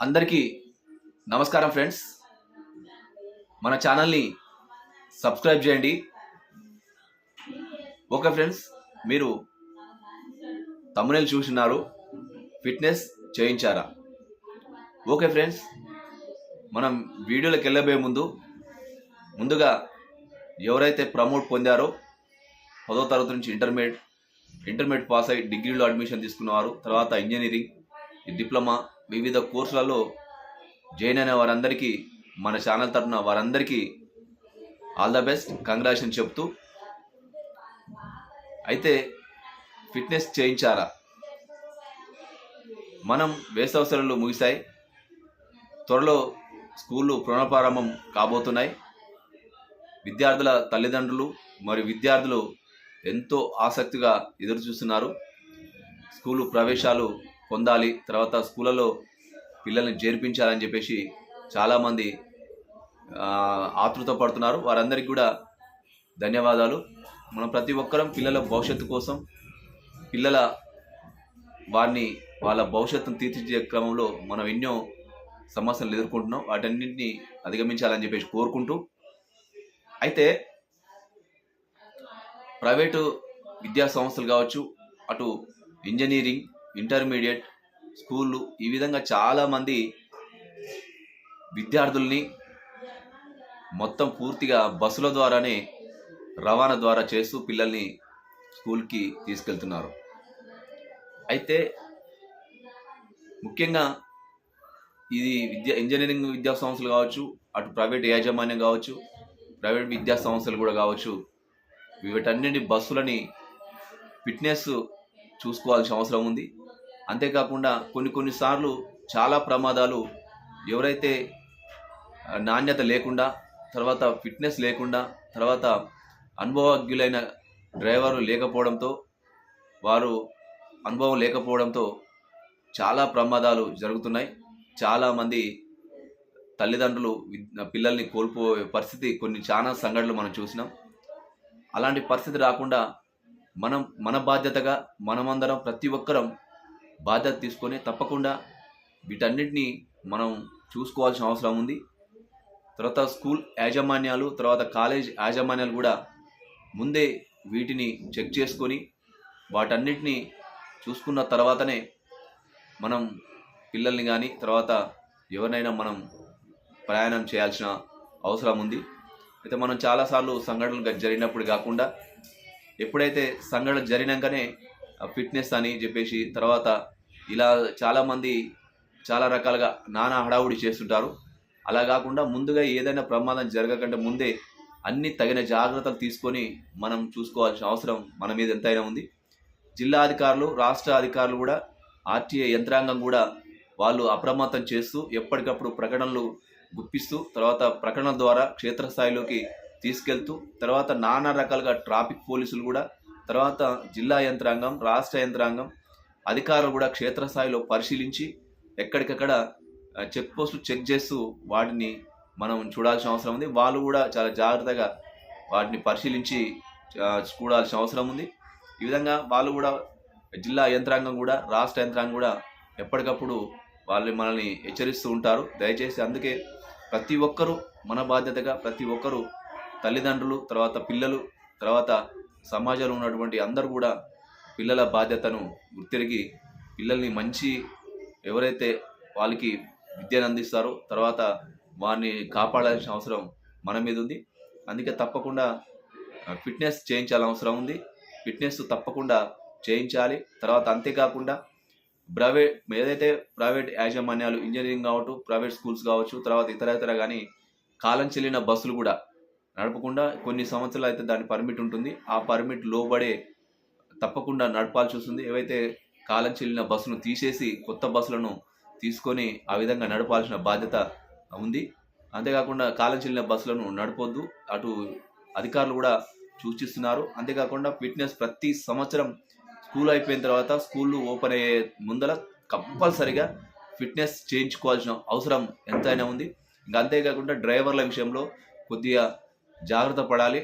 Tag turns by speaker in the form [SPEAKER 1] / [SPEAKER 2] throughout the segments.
[SPEAKER 1] అందరికీ నమస్కారం ఫ్రెండ్స్. మన ఛానల్ని సబ్స్క్రైబ్ చేయండి. ఓకే ఫ్రెండ్స్, మీరు తమ్మునేలు చూస్తున్నారు, ఫిట్నెస్ చేయించారా? ఓకే ఫ్రెండ్స్, మనం వీడియోలోకి వెళ్ళబోయే ముందుగా ఎవరైతే ప్రమోట్ పొందారో 10వ తరగతి నుంచి ఇంటర్మీడియట్ పాస్ అయ్యి డిగ్రీలో అడ్మిషన్ తీసుకున్నవారు, తర్వాత ఇంజనీరింగ్, డిప్లొమా, వివిధ కోర్సులలో జాయిన్ అయిన వారందరికీ మన ఛానల్ తరఫున వారందరికీ ఆల్ ద బెస్ట్, కంగ్రాచులేషన్ చెప్తూ, అయితే ఫిట్నెస్ చేయించారా? మనం వేసవి సెలవులు ముగిశాయి, త్వరలో స్కూళ్ళు పునఃప్రారంభం కాబోతున్నాయి. విద్యార్థుల తల్లిదండ్రులు మరియు విద్యార్థులు ఎంతో ఆసక్తిగా ఎదురు చూస్తున్నారు. స్కూలు ప్రవేశాలు పొందాలి, తర్వాత స్కూళ్ళలో పిల్లల్ని చేర్పించాలని చెప్పేసి చాలామంది ఆతృత పడుతున్నారు. వారందరికీ కూడా ధన్యవాదాలు. మనం ప్రతి ఒక్కరం పిల్లల భవిష్యత్తు కోసం, వాళ్ళ భవిష్యత్తును తీర్చిదిద్దే క్రమంలో మనం ఎన్నో సమస్యలు ఎదుర్కొంటున్నాం. వాటన్నింటినీ అధిగమించాలని చెప్పేసి కోరుకుంటూ, అయితే ప్రైవేటు విద్యా సంస్థలు కావచ్చు, అటు ఇంజనీరింగ్, ఇంటర్మీడియట్ స్కూళ్ళు, ఈ విధంగా చాలామంది విద్యార్థుల్ని మొత్తం పూర్తిగా బస్సుల ద్వారానే రవాణా ద్వారా చేస్తూ పిల్లల్ని స్కూల్కి తీసుకెళ్తున్నారు. అయితే ముఖ్యంగా ఇది ఇంజనీరింగ్ విద్యా సంస్థలు కావచ్చు, అటు ప్రైవేట్ యాజమాన్యం కావచ్చు, ప్రైవేట్ విద్యా సంస్థలు కూడా కావచ్చు, వీటన్నింటి బస్సులని ఫిట్నెస్ చూసుకోవాల్సిన అవసరం ఉంది. అంతేకాకుండా కొన్నిసార్లు చాలా ప్రమాదాలు ఎవరైతే నాణ్యత లేకుండా, తర్వాత ఫిట్నెస్ లేకుండా, తర్వాత అనుభవజ్ఞులైన డ్రైవర్లు లేకపోవడంతో, వారు అనుభవం లేకపోవడంతో చాలా ప్రమాదాలు జరుగుతున్నాయి. చాలామంది తల్లిదండ్రులు పిల్లల్ని కోల్పోయే పరిస్థితి చాలా సంఘటనలు మనం చూసినాం. అలాంటి పరిస్థితి రాకుండా మన బాధ్యతగా మనమందరం ప్రతి ఒక్కరం బాధ్యత తీసుకొని తప్పకుండా వీటన్నిటిని మనం చూసుకోవాల్సిన అవసరం ఉంది. తర్వాత స్కూల్ యాజమాన్యాలు, తర్వాత కాలేజ్ యాజమాన్యాలు కూడా ముందే వీటిని చెక్ చేసుకొని వాటన్నిటిని చూసుకున్న తర్వాతనే మనం పిల్లల్ని కానీ తర్వాత ఎవరినైనా మనం ప్రయాణం చేయాల్సిన అవసరం ఉంది. అయితే మనం చాలాసార్లు సంఘటనలు జరిగినప్పుడు కాకుండా, ఎప్పుడైతే సంఘటన జరిగినాకనే ఫిట్నెస్ అని చెప్పేసి తర్వాత ఇలా చాలామంది చాలా రకాలుగా నానా హడావుడి చేస్తుంటారు. అలా కాకుండా ముందుగా ఏదైనా ప్రమాదం జరగకంటే ముందే అన్ని తగిన జాగ్రత్తలు తీసుకొని మనం చూసుకోవాల్సిన అవసరం మన మీద ఎంతైనా ఉంది. జిల్లా అధికారులు, రాష్ట్ర అధికారులు కూడా, ఆర్టీఏ యంత్రాంగం కూడా వాళ్ళు అప్రమత్తం చేస్తూ ఎప్పటికప్పుడు ప్రకటనలు గుప్పిస్తూ, తర్వాత ప్రకటనల ద్వారా క్షేత్రస్థాయిలోకి తీసుకెళ్తూ, తర్వాత నానా రకాలుగా ట్రాఫిక్ పోలీసులు కూడా, తర్వాత జిల్లా యంత్రాంగం, రాష్ట్ర యంత్రాంగం, అధికారులు కూడా క్షేత్రస్థాయిలో పరిశీలించి ఎక్కడికక్కడ చెక్ పోస్టులు చెక్ చేస్తూ వాటిని మనం చూడాల్సిన అవసరం ఉంది. వాళ్ళు కూడా చాలా జాగ్రత్తగా వాటిని పరిశీలించి చూడాల్సిన అవసరం ఉంది. ఈ విధంగా వాళ్ళు కూడా, జిల్లా యంత్రాంగం కూడా, రాష్ట్ర యంత్రాంగం కూడా ఎప్పటికప్పుడు వాళ్ళు మనల్ని హెచ్చరిస్తూ ఉంటారు. దయచేసి అందుకే ప్రతి ఒక్కరూ మన బాధ్యతగా, ప్రతి ఒక్కరూ తల్లిదండ్రులు, తర్వాత పిల్లలు, తర్వాత సమాజంలో ఉన్నటువంటి అందరూ కూడా పిల్లల బాధ్యతను గుర్తిరిగి పిల్లల్ని ఎవరైతే వాళ్ళకి విద్యను అందిస్తారో తర్వాత వారిని కాపాడాల్సిన అవసరం మన మీద ఉంది. అందుకే తప్పకుండా ఫిట్నెస్ చేయించాల్సిన అవసరం ఉంది. ఫిట్నెస్ తప్పకుండా చేయించాలి. తర్వాత అంతేకాకుండా ఏదైతే ప్రైవేట్ యాజమాన్యాలు, ఇంజనీరింగ్ కావచ్చు, ప్రైవేట్ స్కూల్స్ కావచ్చు, తర్వాత ఇతర కానీ కాలం చెల్లిన బస్సులు కూడా నడపకుండా కొన్ని సంవత్సరాలు అయితే దాని పర్మిట్ ఉంటుంది. ఆ పర్మిట్ లోబడే తప్పకుండా నడపాల్సి వస్తుంది. ఏవైతే కాలం చెల్లిన బస్సును తీసేసి కొత్త బస్సులను తీసుకొని ఆ విధంగా నడపాల్సిన బాధ్యత ఉంది. అంతేకాకుండా కాలం చెల్లిన బస్సులను నడపొద్దు, అటు అధికారులు కూడా సూచిస్తున్నారు. అంతేకాకుండా ఫిట్నెస్ ప్రతి సంవత్సరం స్కూల్ అయిపోయిన తర్వాత, స్కూళ్ళు ఓపెన్ అయ్యే ముందర కంపల్సరిగా ఫిట్నెస్ చేయించుకోవాల్సిన అవసరం ఎంతైనా ఉంది. ఇంకా అంతేకాకుండా డ్రైవర్ల విషయంలో కొద్దిగా జాగ్రత్త పడాలి.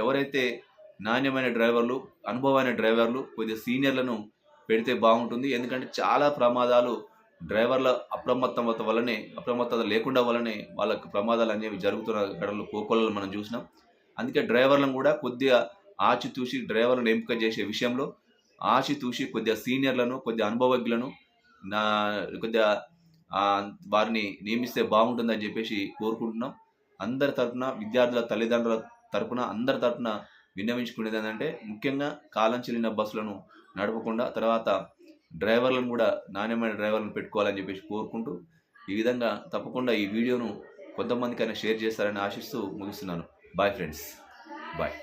[SPEAKER 1] ఎవరైతే నాణ్యమైన డ్రైవర్లు, అనుభవమైన డ్రైవర్లు, కొద్దిగా సీనియర్లను పెడితే బాగుంటుంది. ఎందుకంటే చాలా ప్రమాదాలు డ్రైవర్ల అప్రమత్తత లేకుండా వల్లనే వాళ్ళకు ప్రమాదాలు అనేవి జరుగుతున్న ఘటనలు కోకొల్లలు మనం చూసినాం. అందుకే డ్రైవర్లను కూడా కొద్దిగా ఆచితూచి డ్రైవర్లను ఎంపిక చేసే విషయంలో ఆచితూచి కొద్దిగా సీనియర్లను, కొద్దిగా అనుభవజ్ఞులను నా కొద్దిగా వారిని నియమిస్తే బాగుంటుందని చెప్పేసి కోరుకుంటున్నాం. అందరి తరపున, విద్యార్థుల తల్లిదండ్రుల తరపున, అందరి తరపున విన్నవించుకునేది ఏంటంటే, ముఖ్యంగా కాలం చెల్లిన బస్సులను నడపకుండా తర్వాత డ్రైవర్లను కూడా నాణ్యమైన డ్రైవర్లను పెట్టుకోవాలని చెప్పేసి కోరుకుంటూ, ఈ విధంగా తప్పకుండా ఈ వీడియోను కొంతమందికైనా షేర్ చేస్తారని ఆశిస్తూ ముగిస్తున్నాను. Bye friends, bye.